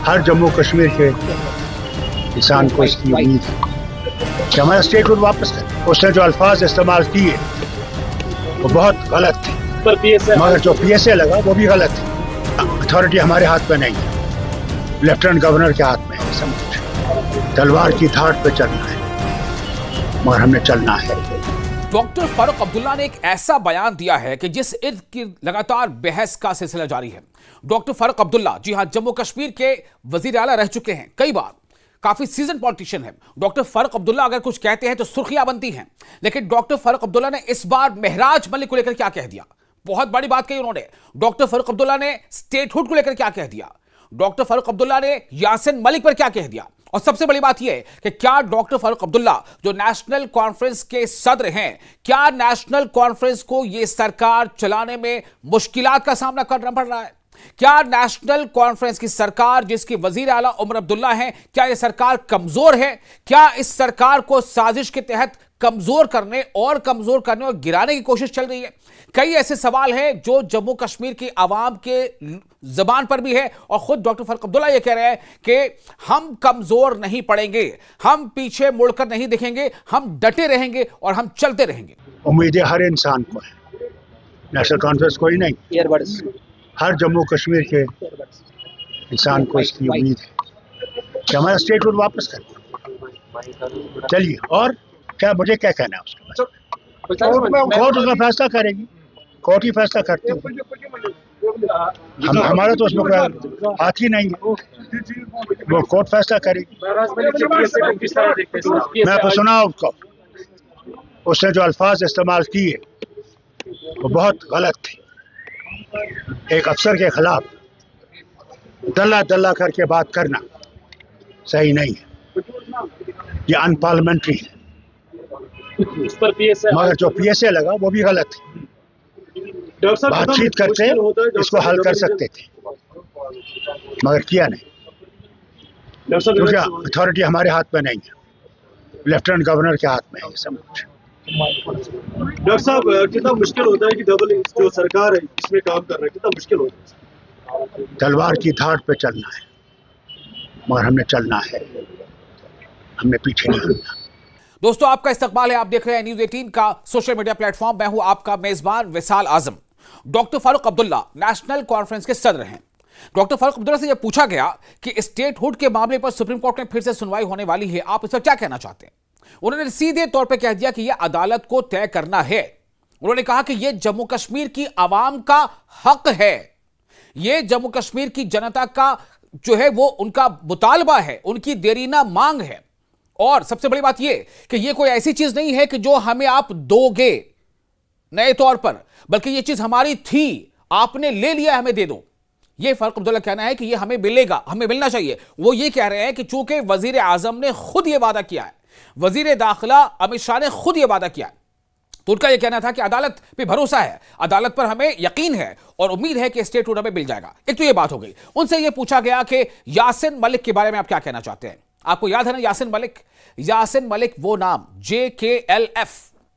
हर जम्मू कश्मीर के किसान को इसकी उम्मीद है कि हमारा स्टेटहुड वापस करें। उसने जो अल्फाज इस्तेमाल किए वो बहुत गलत थे, मगर जो PSA लगा वो भी गलत है। अथॉरिटी हमारे हाथ में नहीं है, लेफ्टिनेंट गवर्नर के हाथ में है सब कुछ। तलवार की धार पे चलना है, मगर हमने चलना है। डॉक्टर फारूक अब्दुल्ला ने एक ऐसा बयान दिया है कि जिस इर्द की लगातार बहस का सिलसिला जारी है। डॉक्टर फारूक अब्दुल्ला, जी हां, जम्मू कश्मीर के वजीर आला रह चुके हैं कई बार, काफी सीजन पॉलिटिशियन है। डॉक्टर फारूक अब्दुल्ला अगर कुछ कहते हैं तो सुर्खियां बनती हैं, लेकिन डॉक्टर फारूक अब्दुल्ला ने इस बार महराज मलिक को लेकर क्या कह दिया, बहुत बड़ी बात कही उन्होंने। डॉक्टर फारूक अब्दुल्ला ने स्टेटहुड को लेकर क्या कह दिया, डॉक्टर फारूक अब्दुल्ला ने यासिन मलिक पर क्या कह दिया, और सबसे बड़ी बात यह है कि क्या डॉक्टर फारूक अब्दुल्ला जो नेशनल कॉन्फ्रेंस के सदर हैं, क्या नेशनल कॉन्फ्रेंस को यह सरकार चलाने में मुश्किलात का सामना करना पड़ रहा है? क्या नेशनल कॉन्फ्रेंस की सरकार जिसकी वजीर आला उमर अब्दुल्ला हैं, क्या यह सरकार कमजोर है? क्या इस सरकार को साजिश के तहत कमजोर करने और गिराने की कोशिश चल रही है? कई ऐसे सवाल हैं जो जम्मू कश्मीर की आवाम के जबान पर भी है, और खुद डॉक्टर फारूक अब्दुल्ला ये कह रहे हैं कि हम कमजोर नहीं पड़ेंगे, हम पीछे मुड़कर नहीं देखेंगे, हम डटे रहेंगे और हम चलते रहेंगे। उम्मीदें हर इंसान को है, नेशनल कॉन्फ्रेंस कोई नहीं, हर जम्मू कश्मीर के इंसान को इसकी उम्मीद है कि हमारा स्टेटहुड वापस करें। चलिए, और क्या मुझे क्या कहना है उसके बाद? कोर्ट उसका फैसला करेगी, कोर्ट ही फैसला करती है। हमारा तो उसमें कोई हाथ ही नहीं है, वो कोर्ट फैसला करेगी। मैं आपको सुना उसको, उसने जो अल्फाज इस्तेमाल किए वो बहुत गलत थे। एक अफसर के खिलाफ दल्ला करके बात करना सही नहीं है, ये अनपार्लियामेंट्री है। मगर जो PSA लगा वो भी गलत है। बातचीत करते इसको हल कर सकते थे, मगर किया नहीं, क्योंकि अथॉरिटी हमारे हाथ में नहीं है, लेफ्टिनेंट गवर्नर के हाथ में है सब कुछ। डॉक्टर साहब, कितना मुश्किल होता है कि डबल जो सरकार है इसमें काम कर रहा है, कितना मुश्किल होता है? तलवार की धार पे चलना है, मगर हमने चलना है, हमने पीछे नहीं हटना। दोस्तों, आपका इस्तकबाल है, आप देख रहे हैं न्यूज़ 18 का सोशल मीडिया प्लेटफॉर्म। मैं हूं आपका मेजबान Vishal Azam. Doctor Farooq Abdullah national conference के सदर हैं। डॉक्टर फारूक अब्दुल्ला से यह पूछा गया कि स्टेटहुड के मामले पर सुप्रीम कोर्ट में फिर से सुनवाई होने वाली है, आप इस पर क्या कहना चाहते हैं? उन्होंने सीधे तौर पर कह दिया कि यह अदालत को तय करना है। उन्होंने कहा कि यह जम्मू कश्मीर की आवाम का हक है, यह जम्मू कश्मीर की जनता का जो है वो उनका मुतालबा है, उनकी देरीना मांग है। और सबसे बड़ी बात यह कि यह कोई ऐसी चीज नहीं है कि जो हमें आप दोगे नए तौर पर, बल्कि यह चीज हमारी थी, आपने ले लिया, हमें दे दो। यह फारूक अब्दुल्ला कहना है कि यह हमें मिलेगा, हमें मिलना चाहिए। वो ये कह रहे हैं कि चूंकि वजीर आजम ने खुद यह वादा किया है, वजीर दाखिला अमित शाह ने खुद यह वादा किया है, तो उनका यह कहना था कि अदालत पे भरोसा है, अदालत पर हमें यकीन है और उम्मीद है कि स्टेटहुड हमें मिल जाएगा। एक तो यह बात हो गई। उनसे यह पूछा गया कि यासिन मलिक के बारे में आप क्या कहना चाहते हैं? आपको याद है ना यासिन मलिक? यासिन मलिक वो नाम JKLF,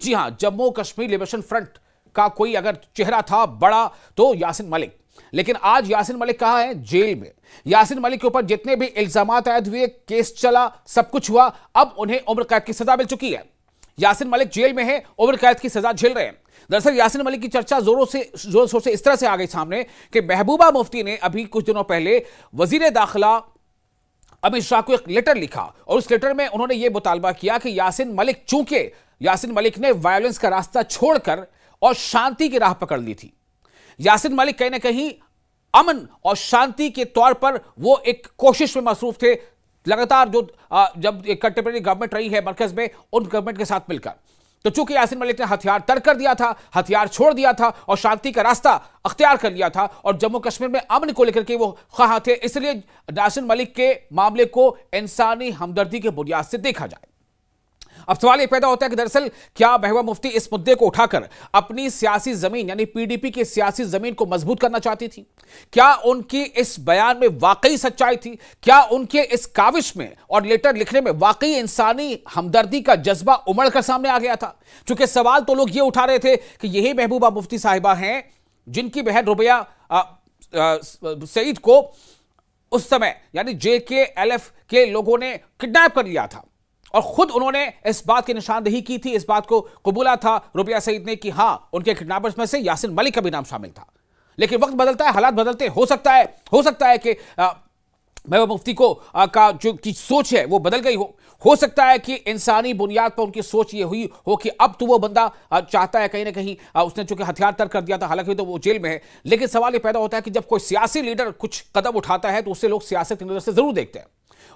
जी हां, जम्मू कश्मीर लिबरेशन फ्रंट का कोई अगर चेहरा था बड़ा तो यासिन मलिक। लेकिन आज यासिन मलिक कहां है? जेल में। यासिन मलिक के ऊपर जितने भी इल्जामात आयद हुए, केस चला, सब कुछ हुआ, अब उन्हें उम्र कैद की सजा मिल चुकी है। यासिन मलिक जेल में है, उम्र कैद की सजा झेल रहे हैं। दरअसल यासिन मलिक की चर्चा जोर शोर से इस तरह से आ गई सामने कि महबूबा मुफ्ती ने अभी कुछ दिनों पहले वजीर दाखिला अमित शाह को एक लेटर लिखा, और उस लेटर में उन्होंने यह मुतालबा किया कि यासिन मलिक, चूंकि यासिन मलिक ने वायलेंस का रास्ता छोड़कर और शांति की राह पकड़ ली थी, यासिन मलिक कहीं ना कहीं अमन और शांति के तौर पर वो एक कोशिश में मसरूफ थे, लगातार जो जब कंटेम्परेरी गवर्नमेंट रही है मरकज में, उन गवर्नमेंट के साथ मिलकर। तो चूंकि यासिन मलिक ने हथियार तर्क कर दिया था, हथियार छोड़ दिया था और शांति का रास्ता अख्तियार कर लिया था, और जम्मू कश्मीर में अमन को लेकर के वो ख्वाह थे, इसलिए यासिन मलिक के मामले को इंसानी हमदर्दी के बुनियाद से देखा जाए। अब सवाल यह पैदा होता है कि दरअसल क्या महबूबा मुफ्ती इस मुद्दे को उठाकर अपनी सियासी जमीन यानी PDP की सियासी जमीन को मजबूत करना चाहती थी? क्या उनकी इस बयान में वाकई सच्चाई थी? क्या उनके इस काविश में और लेटर लिखने में वाकई इंसानी हमदर्दी का जज्बा उमड़ कर सामने आ गया था? चूंकि सवाल तो लोग ये उठा रहे थे कि यही महबूबा मुफ्ती साहिबा हैं जिनकी बहन रुबैया सईद को उस समय यानी JKLF के लोगों ने किडनैप कर लिया था और खुद उन्होंने इस बात की निशानदेही की थी, इस बात को कबूला था रुबिया सईद ने कि हां उनके किडनैपर्स में से यासिन मलिक का भी नाम शामिल था। लेकिन वक्त बदलता है, हालात बदलते, हो सकता है कि महबूबा मुफ्ती को का जो की सोच है वो बदल गई हो सकता है कि इंसानी बुनियाद पर उनकी सोच ये हुई हो कि अब तो वो बंदा चाहता है कहीं ना कहीं, उसने चूंकि हथियार तर्क कर दिया था, हालांकि तो वो जेल में है, लेकिन सवाल ये पैदा होता है कि जब कोई सियासी लीडर कुछ कदम उठाता है तो उससे लोग सियासत की नजर से जरूर देखते हैं।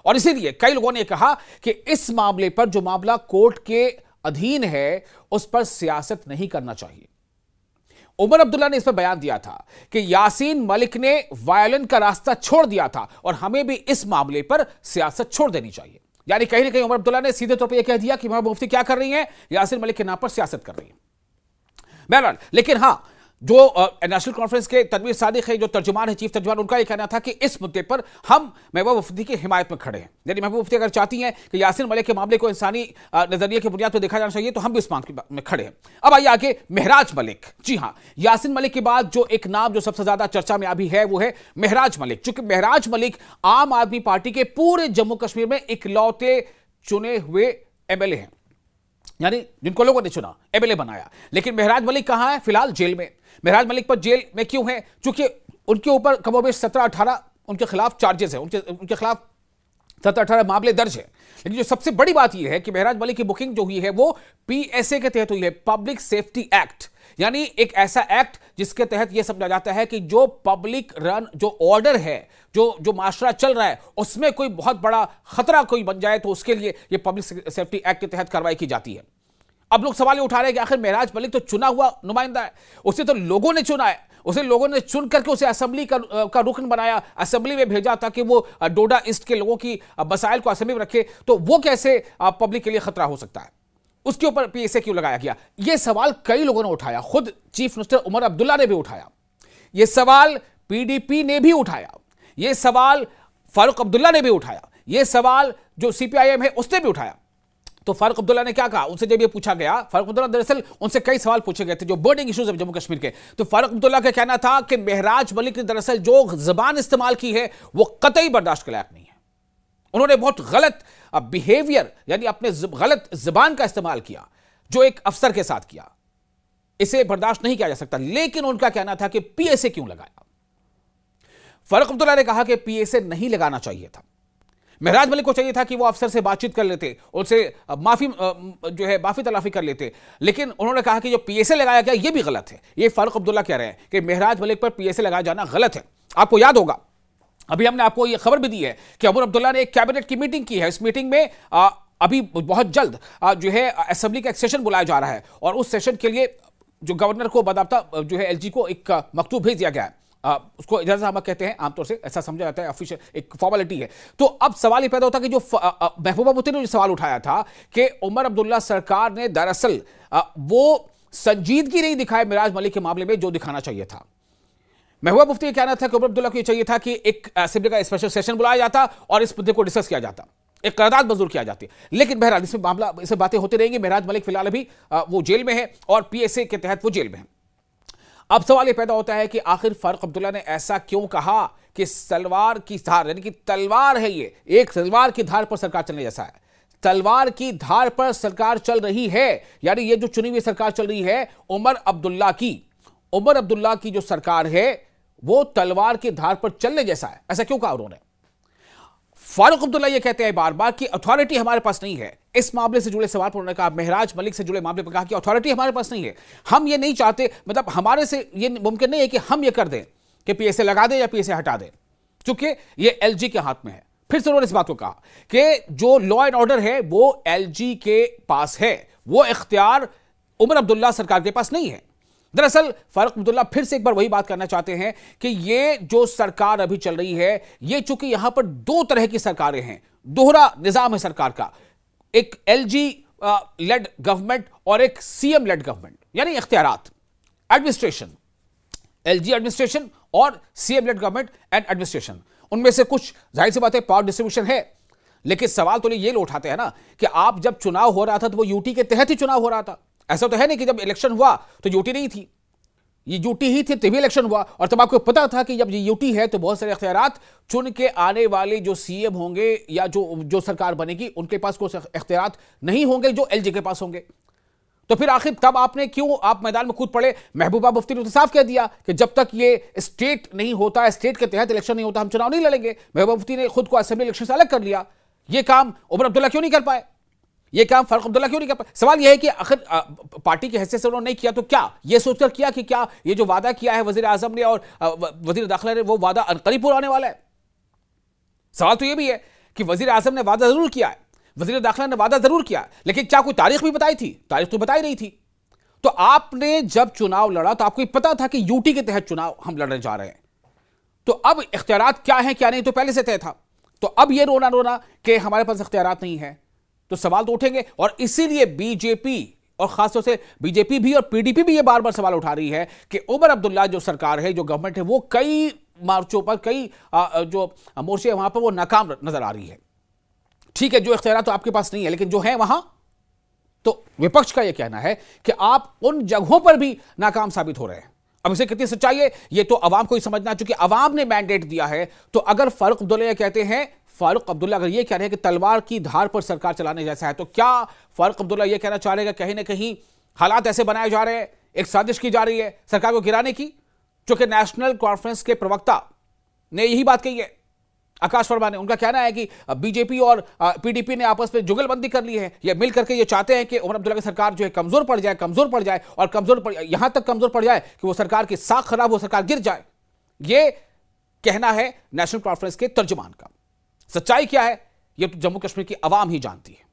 और इसीलिए कई लोगों ने कहा कि इस मामले पर, जो मामला कोर्ट के अधीन है, उस पर सियासत नहीं करना चाहिए। उमर अब्दुल्ला ने इस पर बयान दिया था कि यासीन मलिक ने वायलेंस का रास्ता छोड़ दिया था और हमें भी इस मामले पर सियासत छोड़ देनी चाहिए। यानी कहीं ना कहीं उमर अब्दुल्ला ने सीधे तौर पर यह कह दिया कि महबूबा मुफ्ती क्या कर रही हैं, यासीन मलिक के नाम पर सियासत कर रही हैं। बहरहाल, लेकिन हां, जो नेशनल कॉन्फ्रेंस के तनवीर सादिक है, जो तर्जुमान है, चीफ तर्जुमान, उनका यह कहना था कि इस मुद्दे पर हम महबूबा मुफ्ती की हिमायत में खड़े हैं। यानी महबूबा मुफ्ती अगर चाहती हैं कि यासीन मलिक के मामले को इंसानी नजरिए की बुनियाद पर देखा जाना चाहिए, तो हम भी इस मांग में खड़े हैं। अब आइए आगे, महराज मलिक। जी हां, यासीन मलिक के बाद जो एक नाम जो सबसे ज्यादा चर्चा में अभी है वो है महराज मलिक। चूंकि महराज मलिक आम आदमी पार्टी के पूरे जम्मू कश्मीर में इकलौते चुने हुए MLA हैं, यानी जिनको लोगों ने चुना, MLA बनाया। लेकिन महराज मलिक कहां है? फिलहाल जेल में। महराज मलिक पर जेल में क्यों है? चूंकि उनके ऊपर कमोबेश 17-18 उनके खिलाफ चार्जेस है, उनके खिलाफ 17-18 मामले दर्ज है। लेकिन जो सबसे बड़ी बात यह है कि महराज मलिक की बुकिंग जो हुई है वो PSA के तहत हुई है, पब्लिक सेफ्टी एक्ट, यानी एक ऐसा एक्ट जिसके तहत यह समझा जाता है कि जो पब्लिक रन जो ऑर्डर है, जो माशरा चल रहा है, उसमें कोई बहुत बड़ा खतरा कोई बन जाए तो उसके लिए यह पब्लिक सेफ्टी एक्ट के तहत कार्रवाई की जाती है। अब लोग सवाल उठा रहे हैं कि आखिर महराज मलिक तो चुना हुआ नुमाइंदा है, उसे तो लोगों ने चुना है, उसे लोगों ने चुन करके उसे असेंबली का रुकन बनाया, असेंबली में भेजा ताकि वो डोडा ईस्ट के लोगों की मसाइल को असेंबली में रखे, तो वो कैसे पब्लिक के लिए खतरा हो सकता है? उसके ऊपर PSA क्यों लगाया गया? यह सवाल कई लोगों ने उठाया, खुद चीफ मिनिस्टर उमर अब्दुल्ला ने भी उठाया, यह सवाल PDP ने भी उठाया, यह सवाल फारूक अब्दुल्ला ने भी उठाया, यह सवाल जो CPIM है उसने भी उठाया। तो फारूक अब्दुल्ला ने क्या कहा? उनसे जब ये पूछा गया, फारूक अब्दुल्ला दरअसल उनसे कई सवाल पूछे गए थे जो बर्निंग इश्यूज है जम्मू कश्मीर के, तो फारूक अब्दुल्ला का कहना था कि महराज मलिक ने दरअसल जो जबान इस्तेमाल की है वो कतई बर्दाश्त के लायक नहीं है। उन्होंने बहुत गलत बिहेवियर, यानी अपने गलत जबान का इस्तेमाल किया, जो एक अफसर के साथ किया, इसे बर्दाश्त नहीं किया जा सकता। लेकिन उनका कहना था कि PSA क्यों लगाया? फारूक अब्दुल्ला ने कहा कि PSA नहीं लगाना चाहिए था, महराज मलिक को चाहिए था कि वो अफसर से बातचीत कर लेते, उनसे माफी तलाफी कर लेते, लेकिन उन्होंने कहा कि जो PSA लगाया गया ये भी गलत है। ये फारूक अब्दुल्ला कह रहे हैं कि महराज मलिक पर PSA लगाया जाना गलत है। आपको याद होगा, अभी हमने आपको ये खबर भी दी है कि उमर अब्दुल्ला ने एक कैबिनेट की मीटिंग की है। इस मीटिंग में अभी बहुत जल्द जो है असेंबली का एक सेशन बुलाया जा रहा है और उस सेशन के लिए जो गवर्नर को बाकायदा जो है LG को एक मकतूब भेज दिया गया है। उसको इजाजतनामा कहते हैं, आमतौर से ऐसा समझा जाता है, ऑफिशियल एक फॉर्मेलिटी है। तो अब सवाल ये पैदा होता है कि जो महबूबा मुफ्ती ने जो सवाल उठाया था कि उमर अब्दुल्ला सरकार ने दरअसल वो संजीदगी नहीं दिखाई महराज मलिक के मामले में जो दिखाना चाहिए था। महबूबा मुफ्ती का कहना था कि उमर अब्दुल्ला को यह चाहिए था कि एक असेंबली का स्पेशल सेशन बुलाया जाता और इस मुद्दे को डिस्कस किया जाता, एक करारदाद मंजूर किया जाती। लेकिन बहरहाल इसमें बातें होती रहेंगी। महराज मलिक फिलहाल अभी वो जेल में है और PSA के तहत वो जेल में है। अब सवाल यह पैदा होता है कि आखिर फारूक अब्दुल्ला ने ऐसा क्यों कहा कि तलवार की धार, यानी कि तलवार है, ये एक तलवार की धार पर सरकार चलने जैसा है, तलवार की धार पर सरकार चल रही है, यानी ये जो चुनी हुई सरकार चल रही है उमर अब्दुल्ला की जो सरकार है वो तलवार की धार पर चलने जैसा है। ऐसा क्यों कहा उन्होंने? फारूक अब्दुल्ला ये कहते हैं बार बार कि अथॉरिटी हमारे पास नहीं है। इस मामले से जुड़े सवाल पर उन्होंने कहा, महराज मलिक से जुड़े मामले पर कहा कि अथॉरिटी हमारे पास नहीं है, हम ये नहीं चाहते, मतलब हमारे से ये मुमकिन नहीं है कि हम ये कर दें कि PSA लगा दें या PSA हटा दें, क्योंकि ये LG के हाथ में है। फिर से उन्होंने इस बात को कहा कि जो लॉ एंड ऑर्डर है वो LG के पास है, वो इख्तियार उमर अब्दुल्ला सरकार के पास नहीं है। दरअसल फारूक अब्दुल्ला फिर से एक बार वही बात करना चाहते हैं कि ये जो सरकार अभी चल रही है, ये चूंकि यहां पर दो तरह की सरकारें हैं, दोहरा निजाम है सरकार का, एक LG लेड गवर्नमेंट और एक CM लेड गवर्नमेंट, यानी इख्तियारात, एडमिनिस्ट्रेशन, LG एडमिनिस्ट्रेशन और CM lead government and administration, उनमें से कुछ जाहिर सी बात है पावर डिस्ट्रीब्यूशन है। लेकिन सवाल तो ये उठाते हैं ना कि आप जब चुनाव हो रहा था तो वो UT के तहत ही चुनाव हो रहा था। ऐसा तो है नहीं कि जब इलेक्शन हुआ तो UT नहीं थी, ये यूटी ही थे तभी इलेक्शन हुआ, और तब आपको पता था कि जब ये यूटी है तो बहुत सारे इख्तियारात चुन के आने वाले जो सीएम होंगे या जो सरकार बनेगी उनके पास कोई इख्तियारात नहीं होंगे जो एलजे के पास होंगे। तो फिर आखिर तब आपने क्यों आप मैदान में कूद पड़े? महबूबा मुफ्ती ने तो साफ कह दिया कि जब तक ये स्टेट नहीं होता, स्टेट के तहत इलेक्शन नहीं होता, हम चुनाव नहीं लड़ेंगे। महबूबा मुफ्ती ने खुद को असेंबली इलेक्शन से अलग कर लिया। ये काम उमर अब्दुल्ला क्यों नहीं कर पाए? ये काम फारूक अब्दुल्ला क्यों नहीं कर पाए? सवाल यह है कि आखिर पार्टी की हैसियत से उन्होंने नहीं किया तो क्या ये सोचकर किया कि क्या ये जो वादा किया है वजीर आजम ने और वजीर दाखिला ने वो वादा अनकरीब पूरा होने वाला है? सवाल तो ये भी है कि वजीर आजम ने वादा जरूर किया है, वजीर दाखिला ने वादा जरूर किया, लेकिन क्या कोई तारीख भी बताई थी? तारीख तो बताई नहीं थी। तो आपने जब चुनाव लड़ा तो आपको पता था कि यूटी के तहत चुनाव हम लड़ने जा रहे हैं, तो अब इख्तियारात क्या है क्या नहीं तो पहले से तय था। तो अब ये रोना कि हमारे पास इख्तियारात नहीं है, तो सवाल तो उठेंगे। और इसीलिए बीजेपी और खासतौर से बीजेपी भी और पीडीपी भी ये बार बार सवाल उठा रही है कि उमर अब्दुल्ला जो सरकार है, जो गवर्नमेंट है, वो कई मार्चों पर, कई जो मोर्चे वहां पर वो नाकाम नजर आ रही है। ठीक है, जो इख्तियार तो आपके पास नहीं है, लेकिन जो है वहां, तो विपक्ष का यह कहना है कि आप उन जगहों पर भी नाकाम साबित हो रहे हैं। अब इसे कितनी सच्चाई है ये तो अवाम को ही समझना, चूंकि अवाम ने मैंडेट दिया है। तो अगर फारूक अब्दुल्ला ये कहते हैं, फारूक अब्दुल्ला अगर ये कह रहे हैं कि तलवार की धार पर सरकार चलाने जैसा है, तो क्या फारूक अब्दुल्ला ये कहना चाह रहे हैं कि कहीं ना कहीं हालात ऐसे बनाए जा रहे हैं, एक साजिश की जा रही है सरकार को गिराने की? चूंकि नेशनल कॉन्फ्रेंस के प्रवक्ता ने यही बात कही है, आकाश वर्मा ने, उनका कहना है कि बीजेपी और पीडीपी ने आपस में जुगलबंदी कर ली है, ये मिल करके ये चाहते हैं कि उमर अब्दुल्ला की सरकार जो है कमजोर पड़ जाए और यहां तक कमजोर पड़ जाए कि वो सरकार की साख खराब हो, सरकार गिर जाए। ये कहना है नेशनल कॉन्फ्रेंस के तर्जुमान का। सच्चाई क्या है ये तो जम्मू कश्मीर की अवाम ही जानती है।